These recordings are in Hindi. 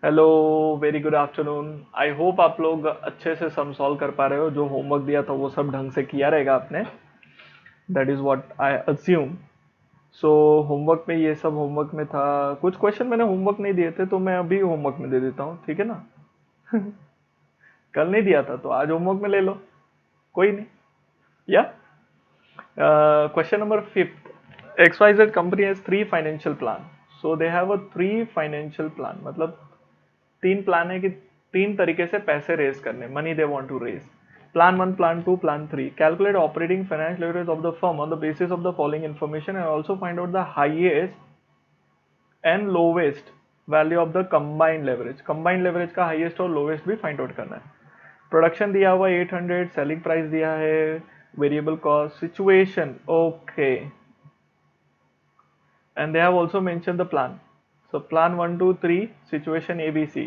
Hello, very good afternoon. I hope आप लोग अच्छे से सम सॉल्व कर पा रहे हो। जो होमवर्क दिया था वो सब ढंग से किया रहेगा आपने। That is what I assume. So homework में ये सब होमवर्क में था। कुछ क्वेश्चन मैंने होमवर्क नहीं दिए थे तो मैं अभी होमवर्क में दे देता हूँ, ठीक है ना। कल नहीं दिया था तो आज होमवर्क में ले लो, कोई नहीं। या question number fifth. XYZ company has three financial plan. So they have a three financial plan, मतलब तीन प्लान है कि तीन तरीके से पैसे रेज करने, money they want to raise. Plan one, plan two, plan three. Calculate operating finance leverage of the firm on the basis of the following information and also find out the highest and lowest value of the combined leverage. Combined leverage का हाईएस्ट और लोवेस्ट भी फाइंड आउट करना है। प्रोडक्शन दिया हुआ 800, सेलिंग प्राइस दिया है, variable cost, situation okay, and they have also mentioned the plan. So plan 1 2 3 situation ABC.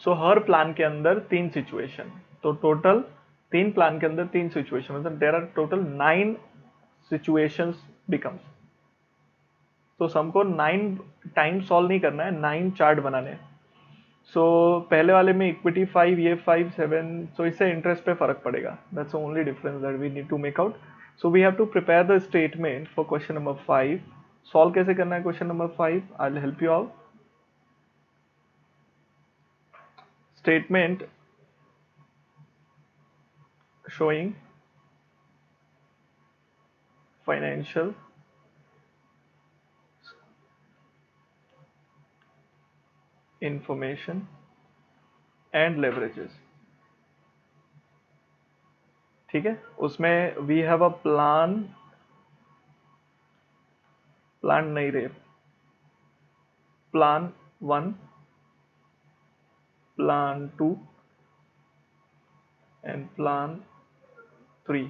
So her plan के अंदर तीन सिचुएशन, तो टोटल तीन प्लान के अंदर तीन सिचुएशन, मतलब there are total 9 situations becomes. तो हमको 9 टाइम सॉल्व नहीं करना है, 9 चार्ट बनाने हैं। सो पहले वाले में इक्विटी 5, ये 5 7, सो इससे इंटरेस्ट पे फर्क पड़ेगा। That's only difference that we need to make out. So we have to prepare the statement for question number 5। Solve कैसे करना है question number 5, I will help you out. Statement showing financial information and leverages। ठीक है, उसमें we have a plan, plan नहीं रे, plan one, plan two and plan three.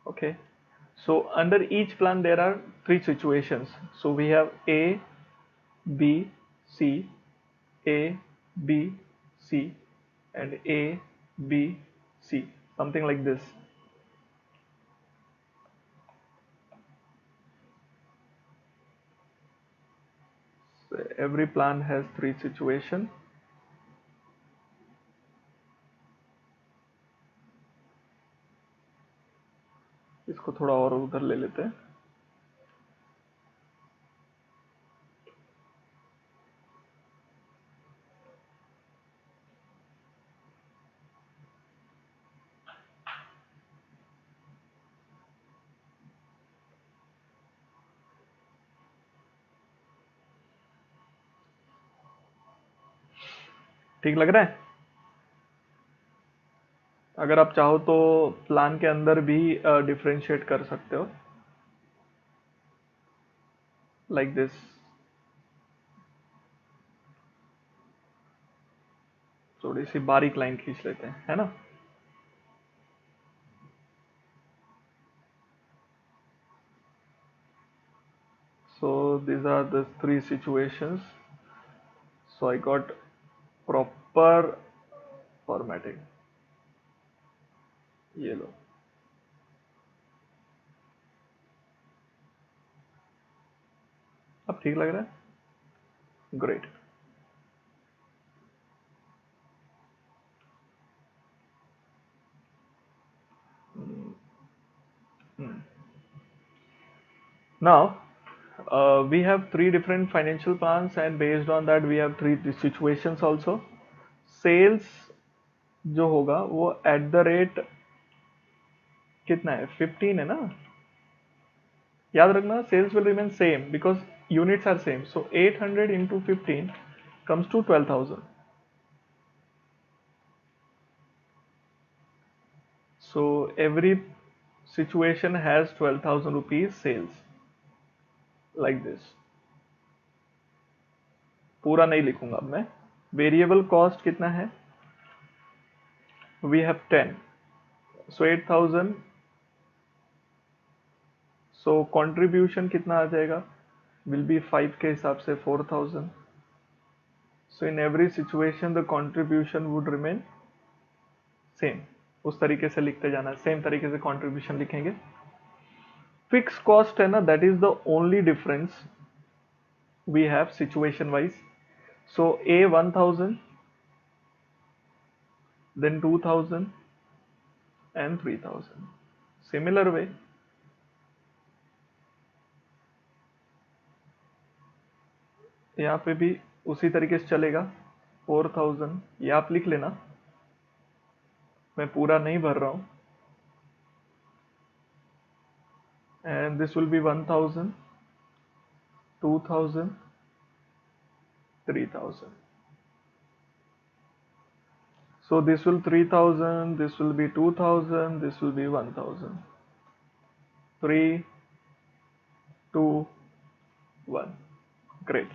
Okay, so under each plan there are three situations. So we have A, B, C, A, B, C, and A, B, C, something like this. So every plan has three situations. इसको थोड़ा और उधर ले लेते हैं। ठीक लग रहा है? अगर आप चाहो तो प्लान के अंदर भी डिफरेंशिएट कर सकते हो, लाइक दिस। थोड़ी सी बारीक लाइन खींच लेते हैं, है ना। So these are the three situations. So I got proper formatting। ये लो। अब ठीक लग रहा है? Great. Now we have three different financial plans and based on that we have three situations also। Sales जो होगा वो एट द रेट कितना है, 15 है ना। याद रखना sales will remain same because units are same. So 800 into 15 comes to 12,000। So every situation has 12,000 rupees sales, like this। पूरा नहीं लिखूंगा अब मैं। वेरिएबल कॉस्ट कितना है, we have 10, so 8,000। So contribution कितना आ जाएगा, विल बी 5 के हिसाब से 4,000। So in every situation the contribution would remain same. उस तरीके से लिखते जाना, सेम तरीके से कंट्रीब्यूशन लिखेंगे। फिक्स कॉस्ट है ना, that is the only difference we have situation wise. So A 1000, then 2000 and 3000. Similar way, यहाँ पे भी उसी तरीके से चलेगा. 4000 ये आप लिख लेना, मैं पूरा नहीं भर रहा हूँ. And this will be 1000, 2000, 3000. So this will 3000, this will be 2000, this will be 1000. 3, 2, 1. Great.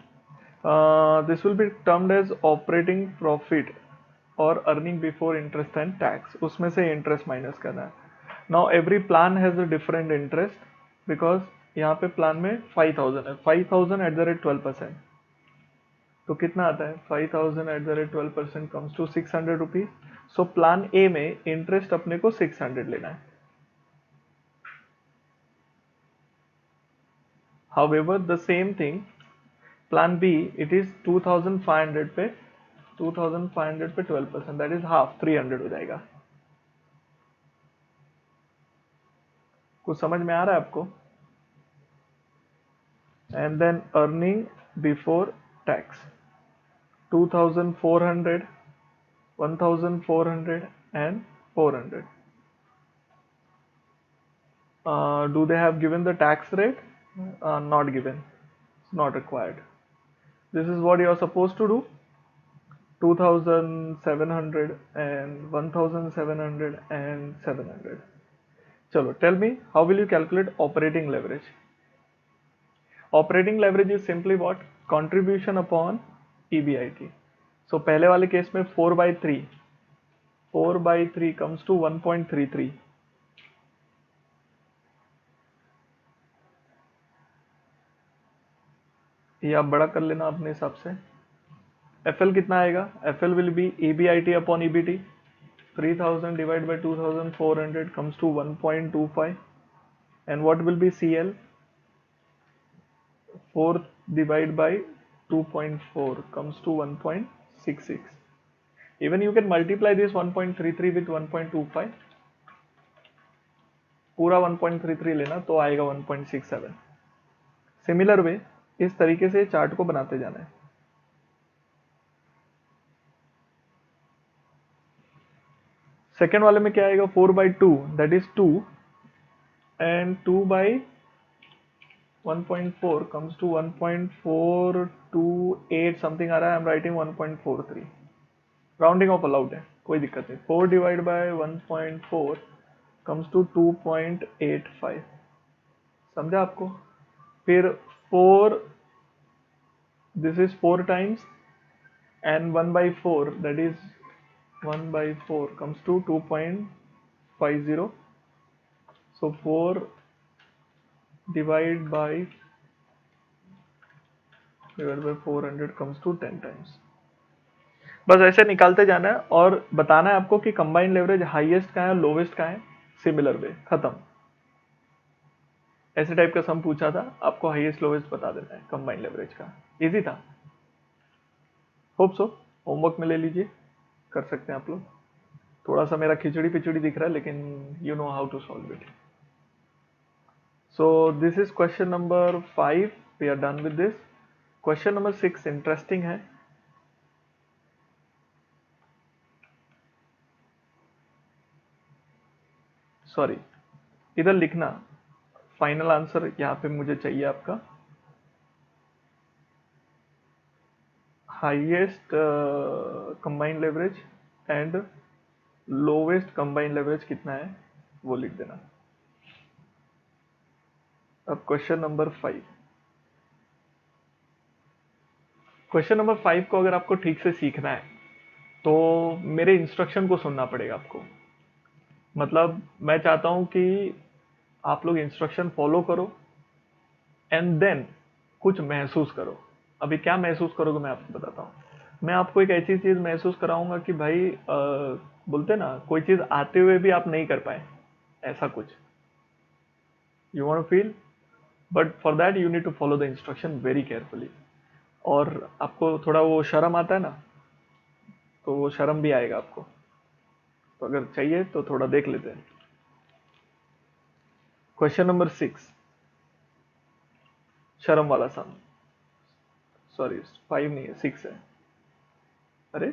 This will be termed as operating profit or earning before interest and tax. उसमें से interest minus करना है. Now every plan has a different interest because यहाँ पे प्लान में 5000 है. 5000 at the rate 12%. तो कितना आता है? 5000 at the rate 12% comes to 600 rupees. So plan A में इंटरेस्ट अपने को 600 लेना है. However, the same thing, plan B, it is 2500 पे 2500 पे 12%, that is half, 300 हो जाएगा. कुछ समझ में आ रहा है आपको? And then earning before tax 2400, 1400 and 400. Do they have given the tax rate? Not given. It's not required. This is what you are supposed to do. 2700 and 1700 and 700. Chalo, tell me, how will you calculate operating leverage? Operating leverage is simply what? Contribution upon EBIT. So पहले वाले केस में 4/3 comes to 1.33. ये आप बड़ा कर लेना अपने हिसाब से. FL कितना आएगा? FL will be EBIT upon EBT. 3000 divided by 2400 comes to 1.25. And what will be CL? 4 divided by 2.4 comes to 1.66. Even you can multiply this 1.33 with 1.25. पूरा 1.33 लेना तो आएगा 1.67. सिमिलर वे इस तरीके से चार्ट को बनाते जाना है. सेकेंड वाले में क्या आएगा? 4/2 that is 2 and 2/1.4 comes to 1.428 something आ रहा है. I am writing 1.43. Rounding off allowed है, कोई दिक्कत नहीं. 4 डिवाइड बाय 1.4 comes to 2.85. समझा आपको? फिर 4, this is 4 times and 1/4 that is 1/4 comes to 2.50. So 4 divided by 400 comes to 10 times. बस ऐसे निकालते जाना है और बताना है आपको कि कंबाइंड लेवरेज हाईएस्ट का है, लोवेस्ट का है. सिमिलर वे, खत्म. ऐसे टाइप का सम पूछा था, आपको हाईएस्ट लोवेस्ट बता देना है कंबाइंड लेवरेज का. इजी था. Hope so. होमवर्क में ले लीजिए, कर सकते हैं आप लोग. थोड़ा सा मेरा खिचड़ी पिचड़ी दिख रहा है, लेकिन you know how to solve it. So this is question number 5. We are done with this. Question number 6 interesting है. सॉरी, इधर लिखना फाइनल आंसर यहां पे मुझे चाहिए आपका. Highest combined leverage and lowest combined leverage कितना है वो लिख देना. अब क्वेश्चन नंबर 5. क्वेश्चन नंबर 5 को अगर आपको ठीक से सीखना है तो मेरे इंस्ट्रक्शन को सुनना पड़ेगा आपको. मतलब मैं चाहता हूं कि आप लोग इंस्ट्रक्शन फॉलो करो एंड देन कुछ महसूस करो. अभी क्या महसूस करोगे मैं आपको बताता हूँ. मैं आपको एक ऐसी चीज महसूस कराऊंगा कि भाई बोलते ना, कोई चीज आते हुए भी आप नहीं कर पाए, ऐसा कुछ. You want to feel, but for that you need to follow the instruction very carefully. और आपको थोड़ा वो शर्म आता है ना, तो वो शर्म भी आएगा आपको। तो अगर चाहिए तो थोड़ा देख लेते हैं। क्वेश्चन नंबर 6, शर्म वाला सम, सॉरी 5 नहीं है 6 है। अरे,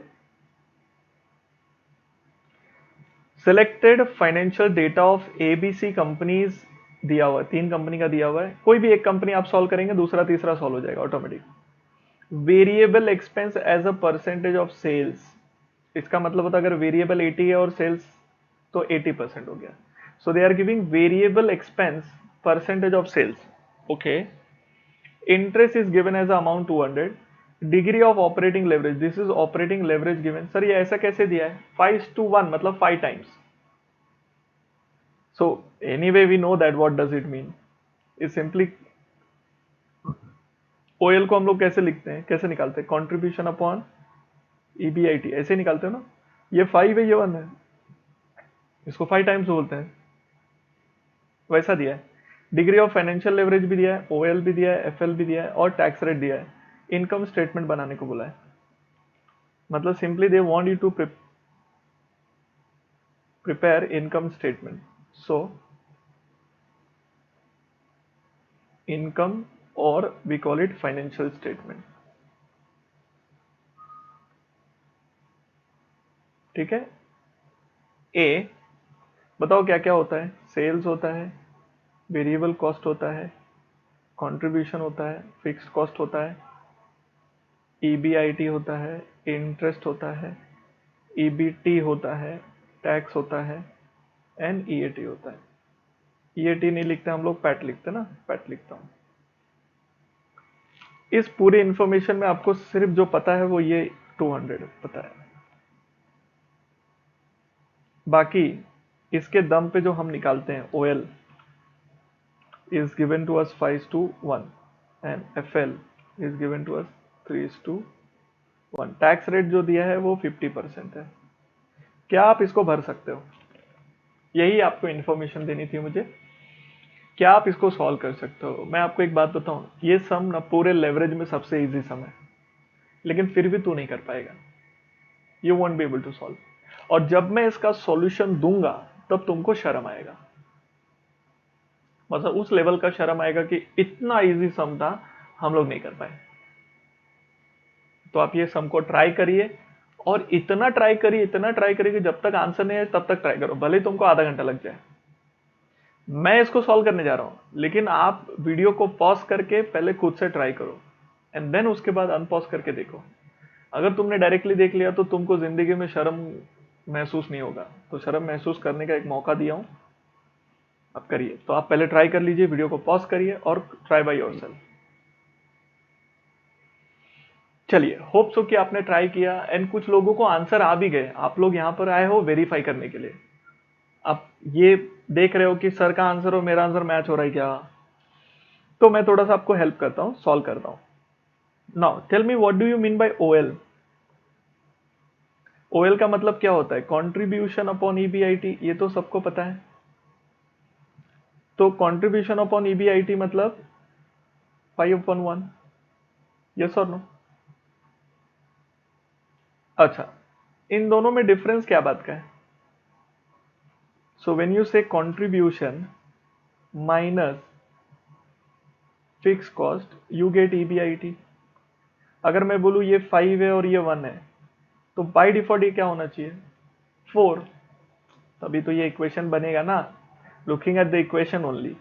selected financial data of ABC companies दिया हुआ है, 3 कंपनी का दिया हुआ है, कोई भी एक कंपनी आप सॉल्व करेंगे, दूसरा तीसरा सॉल्व हो जाएगा automatic. Variable expense as a percentage of sales, इसका मतलब होता है अगर वेरिएबल 80 है और सेल्स तो 80% हो गया। So they are giving variable expense percentage of sales, okay. Interest is given as amount 200, degree of operating leverage, this is operating leverage given. Sir ये ऐसा कैसे दिया है? 5:1 मतलब 5 times. So anyway we know that what does it mean, is simply OL को हम लोग कैसे लिखते हैं, कैसे निकालते हैं? कॉन्ट्रीब्यूशन अपॉन ईबीआईटी, ऐसे निकालते हो ना। ये 5 है, ये 1 है, इसको 5 टाइम्स बोलते हैं, वैसा दिया है। डिग्री ऑफ फाइनेंशियल लेवरेज भी दिया है, ओएल भी दिया है, एफएल भी दिया है और टैक्स रेट दिया है। इनकम स्टेटमेंट बनाने को बोला है, मतलब simply they want you to prepare income statement. So income और we call it financial statement, ठीक है। ए, बताओ क्या क्या होता है? सेल्स होता है, वेरिएबल कॉस्ट होता है, कंट्रीब्यूशन होता है, फिक्स्ड कॉस्ट होता है, ईबीआईटी होता है, इंटरेस्ट होता है, ईबीटी होता है, टैक्स होता है एंड ईएटी होता है। ईएटी नहीं लिखते हम लोग, पैट लिखते ना, पैट लिखता हूं। इस पूरे इंफॉर्मेशन में आपको सिर्फ जो पता है वो ये 200 पता है, बाकी इसके दम पे जो हम निकालते हैं, OL is given to us 5:1 and FL is given to us 3:1। Tax rate जो दिया है वो 50% है। क्या आप इसको भर सकते हो? यही आपको इन्फॉर्मेशन देनी थी मुझे। क्या आप इसको सॉल्व कर सकते हो? मैं आपको एक बात बताऊं, ये सम ना पूरे लेवरेज में सबसे इजी सम है, लेकिन फिर भी तू नहीं कर पाएगा, you won't be able to solve. और जब मैं इसका सॉल्यूशन दूंगा तब तुमको शर्म आएगा, मतलब उस लेवल का शर्म आएगा कि इतना इजी सम था, हम लोग नहीं कर पाए। तो आप ये सम को ट्राई करिए, और इतना ट्राई करिए, इतना ट्राई करिए कि जब तक आंसर नहीं आए तब तक ट्राई करो, भले तुमको आधा घंटा लग जाए। मैं इसको सॉल्व करने जा रहा हूं, लेकिन आप वीडियो को पॉज करके पहले खुद से ट्राई करो एंड देन उसके बाद अनपॉज करके देखो। अगर तुमने डायरेक्टली देख लिया तो तुमको जिंदगी में शर्म महसूस नहीं होगा, तो शर्म महसूस करने का एक मौका दिया हूं, अब करिए। तो आप पहले ट्राई कर लीजिए, वीडियो को पॉज करिए और ट्राई बाय योरसेल्फ। चलिए, होप सो कि आपने ट्राई किया एंड कुछ लोगों को आंसर आ भी गए। आप लोग यहां पर आए हो वेरीफाई करने के लिए, आप ये देख रहे हो कि सर का आंसर और मेरा आंसर मैच हो रहा है क्या, तो मैं थोड़ा सा आपको हेल्प करता हूं, सॉल्व करता हूं। Now tell me what do you mean by OL? OL का मतलब क्या होता है? कंट्रीब्यूशन अपॉन ईबीआईटी, ये तो सबको पता है। तो कंट्रीब्यूशन अपॉन ईबीआईटी मतलब 5/1, यस और नो? अच्छा, इन दोनों में डिफरेंस क्या बात का है? सो व्हेन यू से contribution minus fix cost you get EBIT. अगर मैं बोलूं ये 5 है और ये 1 है, तो बाय डिफॉल्ट ये क्या होना चाहिए? 4। तभी तो ये इक्वेशन बनेगा ना, looking at the equation only.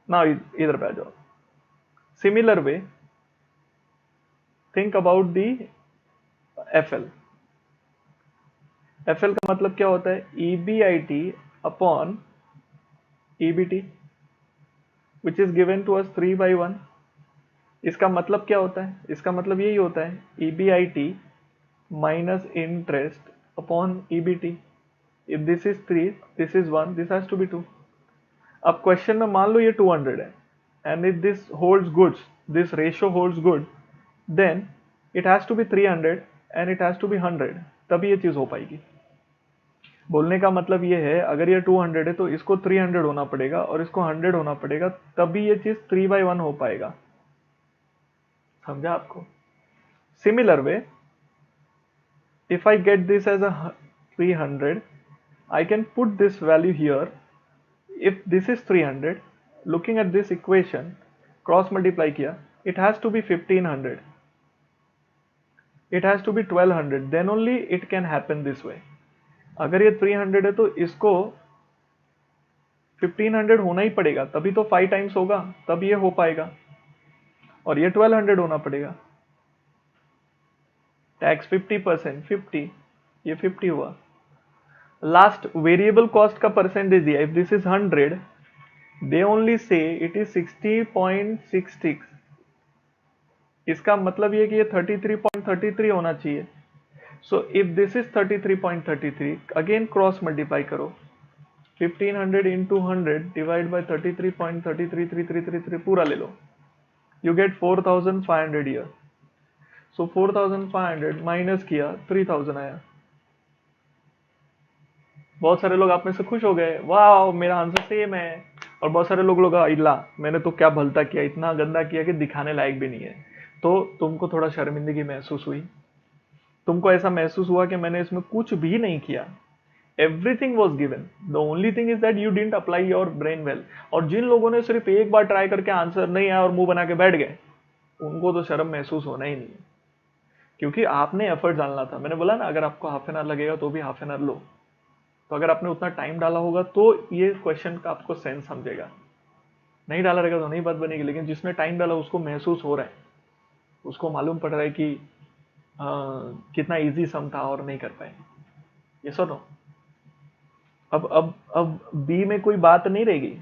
ना इधर पे आ जाओ। Similar way think about the FL. FL का मतलब क्या होता है? EBIT upon EBT which is given to us 3/1। इसका मतलब क्या होता है? इसका मतलब यही होता है, EBIT minus interest upon EBT. If this is 3, this is 1, this has to be 2। अब क्वेश्चन में मान लो ये 200 है, and if this holds goods, this ratio holds good, then it has to be 300 and it has to be 100, तभी ये चीज हो पाएगी। बोलने का मतलब ये है, अगर ये 200 है तो इसको 300 होना पड़ेगा और इसको 100 होना पड़ेगा, तभी ये चीज 3/1 हो पाएगा। समझा आपको? Similar way, if I get this as a 300, I can put this value here. If this is 300, looking at this equation, cross multiply किया, it has to be 1500. It has to be 1200. Then only it can happen this way. अगर ये 300 है तो इसको 1500 होना ही पड़ेगा, तभी तो 5 टाइम्स होगा, तब ये हो पाएगा. और ये 1200 होना पड़ेगा. टैक्स 50%, 50, ये 50 हुआ. लास्ट वेरिएबल कॉस्ट का परसेंटेज दिया. If this is 100, they only say it is 60.66. इसका मतलब ये कि ये 33.33 होना चाहिए. So if this is 33.33, again cross multiply करो. 1500 into 100 डिवाइड बाय 33.333333 पूरा ले लो. You get 4500 here. So 4500 minus किया 3000 आया. बहुत सारे लोग आप में से खुश हो गए, वाह मेरा आंसर सेम है. और बहुत सारे लोग इला मैंने तो क्या भलता किया, इतना गंदा किया कि दिखाने लायक भी नहीं है. तो तुमको थोड़ा शर्मिंदगी महसूस हुई, तुमको ऐसा महसूस हुआ कि मैंने इसमें कुछ भी नहीं किया. Everything was given. The only thing is that you didn't apply your brain well. और जिन लोगों ने सिर्फ एक बार ट्राई करके आंसर नहीं आया और मुंह बना के बैठ गए, उनको तो शर्म महसूस होना ही नहीं है, क्योंकि आपने एफर्ट डालना था. मैंने बोला ना, अगर आपको हाफ एन आवर लगेगा तो भी हाफ एन आवर लो. तो अगर आपने उतना टाइम डाला होगा तो ये क्वेश्चन का आपको सेंस समझेगा. नहीं डाला रहेगा तो नहीं बात बनेगी. लेकिन जिसने टाइम डाला उसको महसूस हो रहा है, उसको मालूम पड़ रहा है कि कितना इजी सम था और नहीं कर पाए. ये सुनो, अब बी में कोई बात नहीं रहेगी.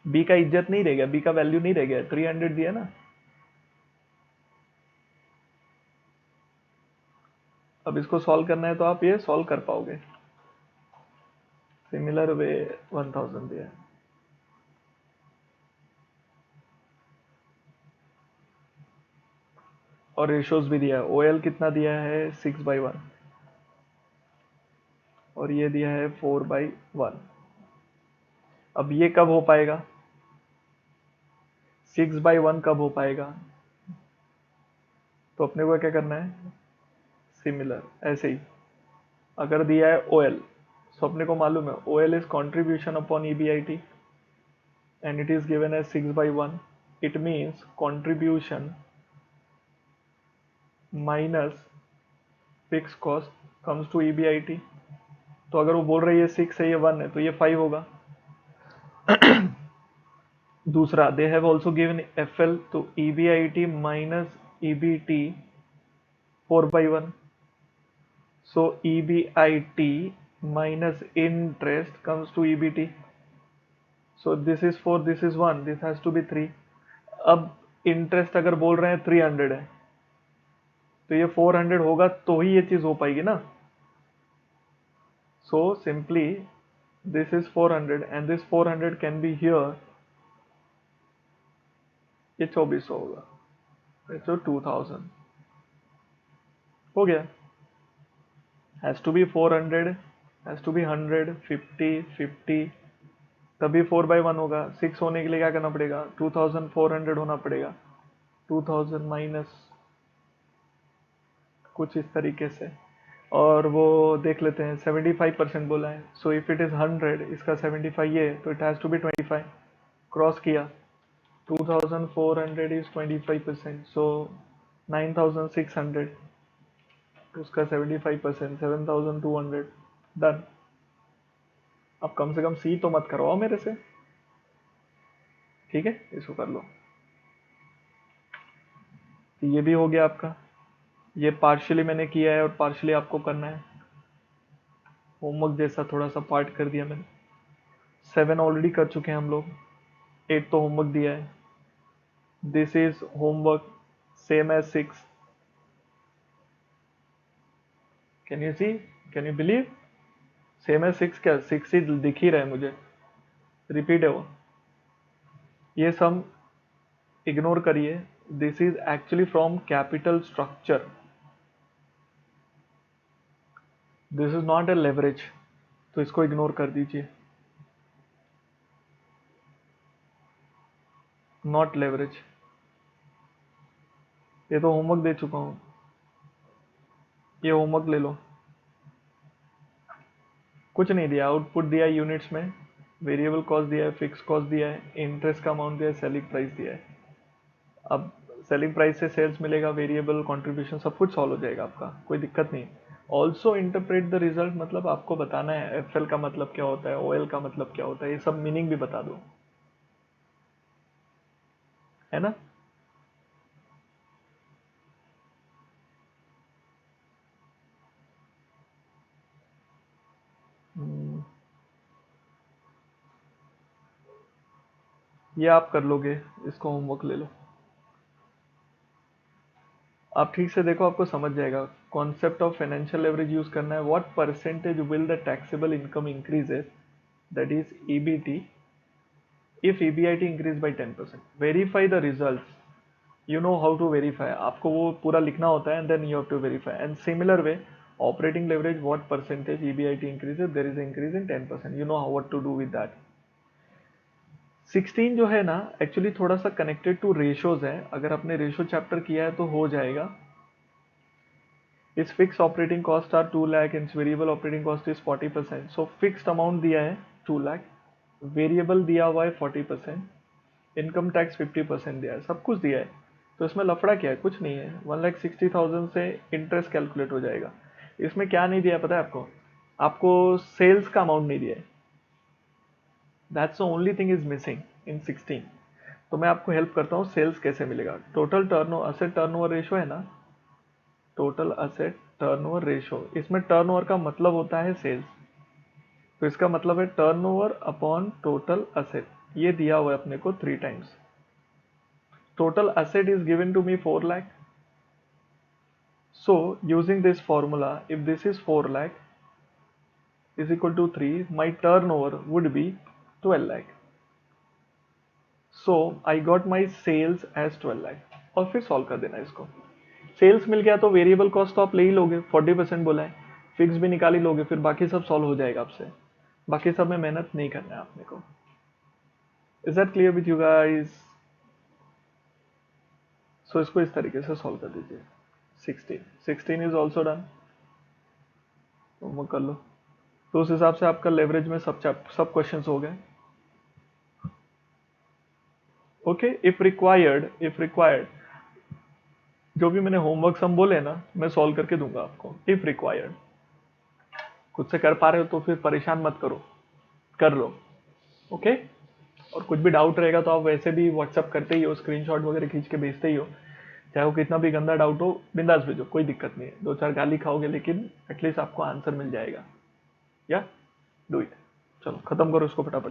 बी का इज्जत नहीं रहेगा, बी का वैल्यू नहीं रह गया. 300 दिया ना. अब इसको सॉल्व करना है तो आप ये सॉल्व कर पाओगे. सिमिलर वे 1000 दिया है. और रेशोज भी दिया है. ओएल कितना दिया है, 6/1. और ये दिया है 4/1. अब ये कब हो पाएगा, 6/1 कब हो पाएगा? तो अपने को क्या करना है, सिमिलर ऐसे ही. अगर दिया है ओएल, तो अपने को मालूम है OL is contribution upon EBIT and it is given as 6/1. It means contribution minus fixed cost comes to EBIT. तो अगर वो बोल रही है 6 है, ये 1 है, तो ये 5 होगा. दूसरा, they have also given FL to EBIT minus EBT 4/1. So EBIT minus interest comes to EBT. So this is 4, this is 1, this has to be 3. अब इंटरेस्ट अगर बोल रहे हैं 300 है, तो ये 400 होगा तो ही ये चीज हो पाएगी ना. So simply this is 400 and this 400 can be here. ये 2400 होगा, तो 2000 हो गया. Has to be 400, has to be 100, 50, 50, तभी 4/1 होगा. 6 होने के लिए क्या करना पड़ेगा, 2400 होना पड़ेगा. 2000 माइनस कुछ इस तरीके से. और वो देख लेते हैं, 75% बोला है. सो इफ इट इज 100, इसका 75 ये, तो it has to be 25. Cross किया, 2400 इज 25%, सो 9600, उसका 75%, 7200. डन. अब कम से कम सी तो मत करवाओ मेरे से, ठीक है, इसको कर लो. तो ये भी हो गया आपका. ये पार्शियली मैंने किया है और पार्शियली आपको करना है. होमवर्क जैसा थोड़ा सा पार्ट कर दिया मैंने. 7 ऑलरेडी कर चुके हैं हम लोग, 8 तो होमवर्क दिया है. This is homework same as 6. Can you see, can you believe, same as 6. क्या 6 ही दिख ही रहा है मुझे, रिपीट है वो. ये सम इग्नोर करिए. This is actually from capital structure. This is not a leverage, तो इसको इग्नोर कर दीजिए. Not leverage. ये तो होमवर्क दे चुका हूँ, ये होमवर्क ले लो। कुछ नहीं दिया, आउटपुट दिया है यूनिट्स में, वेरिएबल कॉस्ट दिया है, फिक्स कॉस्ट दिया है, इंटरेस्ट का अमाउंट दिया है, सेलिंग प्राइस दिया है। अब सेलिंग प्राइस से सेल्स मिलेगा, वेरिएबल कंट्रीब्यूशन सब कुछ सॉल्व हो जाएगा आपका, कोई दिक्कत नहीं। ऑल्सो इंटरप्रेट द रिजल्ट, मतलब आपको बताना है एफ का मतलब क्या होता है, ओ का मतलब क्या होता है, ये सब मीनिंग भी बता दो, है ना। हम्म, ये आप कर लोगे, इसको होमवर्क ले लो। आप ठीक से देखो, आपको समझ जाएगा। Concept of financial leverage use करना है। What percentage will the taxable income increases, that is EBT, if EBIT increase by 10%, verify the results, you know how to verify, आपको वो पूरा लिखना होता है and then you have to verify, and similar way operating leverage, what percentage EBIT increases, there is an increase in 10%, you know how what to do with that। 16 जो है ना एक्चुअली थोड़ा सा कनेक्टेड टू रेशोज है, अगर आपने रेशो चैप्टर किया है तो हो जाएगा। इस fix operating cost are 2 lakh and variable operating cost is 40%, so fixed amount दिया है 2 लाख, वेरिएबल दिया हुआ है 40%, इनकम टैक्स 50% दिया है, सब कुछ दिया है। तो इसमें लफड़ा क्या है, कुछ नहीं है। 1,60,000 से इंटरेस्ट कैलकुलेट हो जाएगा। इसमें क्या नहीं दिया है पता है आपको, आपको सेल्स का अमाउंट नहीं दिया है, that's the only thing is missing in 16। तो मैं आपको हेल्प करता हूँ, सेल्स कैसे मिलेगा। Total turnover, asset turnover ratio है ना, टोटल असेट टर्नओवर रेशो, इसमें टर्नओवर का मतलब होता है सेल्स, तो इसका मतलब है टर्नओवर अपॉन टोटल असेट, ये दिया हुआ है अपने को 3 times. Total asset is given to me 4 lakh. So using this formula, if this is 4 lakh is equal to 3, my turnover would be 12 lakh. So I got my sales as 12 lakh. और फिर सॉल्व कर देना इसको। सेल्स मिल गया तो वेरिएबल कॉस्ट तो आप ले ही लोगे, 40% बोला है, फिक्स भी निकाल ही लोगे, फिर बाकी सब सॉल्व हो जाएगा आपसे, बाकी सब में मेहनत नहीं करना है आपने को। Is that clear with you guys? So इसको इस तरीके से सॉल्व कर दीजिए। 16 इज ऑल्सो डन, होमवर्क कर लो। तो उस हिसाब से आपका लेवरेज में सब क्वेश्चंस हो गए। ओके, इफ रिक्वायर्ड जो भी मैंने होमवर्क सम बोले ना, मैं सॉल्व करके दूंगा आपको इफ रिक्वायर्ड। खुद से कर पा रहे हो तो फिर परेशान मत करो, कर लो। ओके, और कुछ भी डाउट रहेगा तो आप वैसे भी व्हाट्सअप करते ही हो, स्क्रीनशॉट वगैरह खींच के भेजते ही हो, चाहे वो कितना भी गंदा डाउट हो, बिंदास भेजो, कोई दिक्कत नहीं है। 2-4 गाली खाओगे लेकिन एटलीस्ट आपको आंसर मिल जाएगा। या डू इट। चलो खत्म करो इसको फटाफट।